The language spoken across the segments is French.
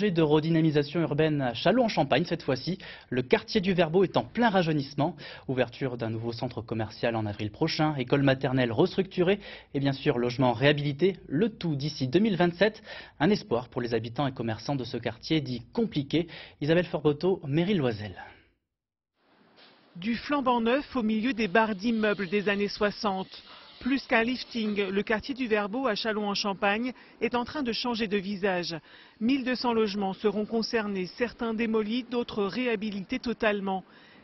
projet de redynamisation urbaine à Châlons-en-Champagne cette fois-ci. Le quartier du Verbeau est en plein rajeunissement. Ouverture d'un nouveau centre commercial en avril prochain, école maternelle restructurée et bien sûr logement réhabilité. Le tout d'ici 2027. Un espoir pour les habitants et commerçants de ce quartier dit compliqué. Isabelle Forboto, Mairie Loisel. Du flambant neuf au milieu des barres d'immeubles des années 60. Plus qu'un lifting, le quartier du Verbeau à Châlons-en-Champagne est en train de changer de visage. 1200 logements seront concernés, certains démolis, d'autres réhabilités totalement.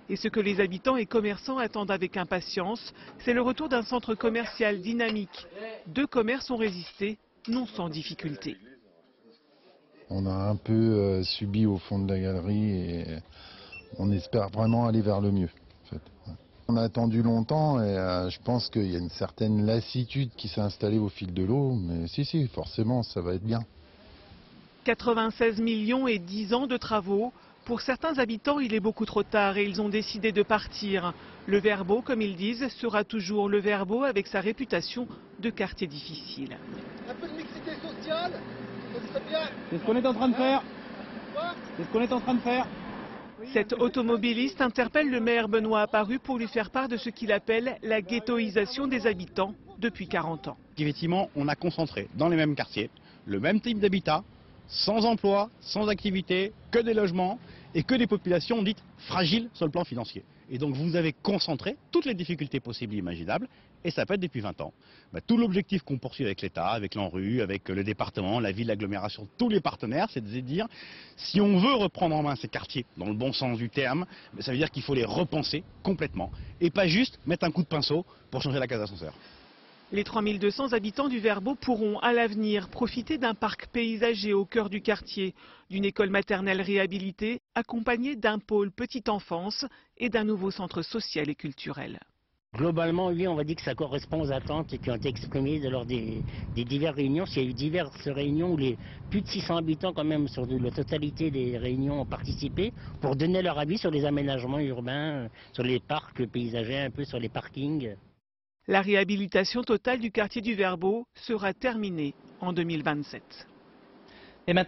Et ce que les habitants et commerçants attendent avec impatience, c'est le retour d'un centre commercial dynamique. 2 commerces ont résisté, non sans difficulté. On a un peu subi au fond de la galerie et on espère vraiment aller vers le mieux. En fait. On a attendu longtemps et je pense qu'il y a une certaine lassitude qui s'est installée au fil de l'eau, mais si, forcément, ça va être bien. 96 millions et 10 ans de travaux. Pour certains habitants, il est beaucoup trop tard et ils ont décidé de partir. Le Verbeau, comme ils disent, sera toujours le Verbeau avec sa réputation de quartier difficile. Un peu de mixité sociale, ça serait bien. C'est ce qu'on est en train de faire. C'est ce qu'on est en train de faire. Cet automobiliste interpelle le maire Benoît Apparu pour lui faire part de ce qu'il appelle la ghettoisation des habitants depuis 40 ans. Effectivement, on a concentré dans les mêmes quartiers le même type d'habitat, sans emploi, sans activité, que des logements et que des populations dites fragiles sur le plan financier. Et donc vous avez concentré toutes les difficultés possibles et imaginables, et ça fait depuis 20 ans. Tout l'objectif qu'on poursuit avec l'État, avec l'ANRU, avec le département, la ville, l'agglomération, tous les partenaires, c'est de dire, si on veut reprendre en main ces quartiers, dans le bon sens du terme, ça veut dire qu'il faut les repenser complètement, et pas juste mettre un coup de pinceau pour changer la case d'ascenseur. Les 3200 habitants du Verbeau pourront à l'avenir profiter d'un parc paysager au cœur du quartier, d'une école maternelle réhabilitée, accompagnée d'un pôle petite enfance et d'un nouveau centre social et culturel. Globalement, oui, on va dire que ça correspond aux attentes qui ont été exprimées lors des diverses réunions. Il y a eu diverses réunions où les plus de 600 habitants, quand même, sur la totalité des réunions ont participé pour donner leur avis sur les aménagements urbains, sur les parcs paysagers, un peu sur les parkings. La réhabilitation totale du quartier du Verbeau sera terminée en 2027. Et maintenant,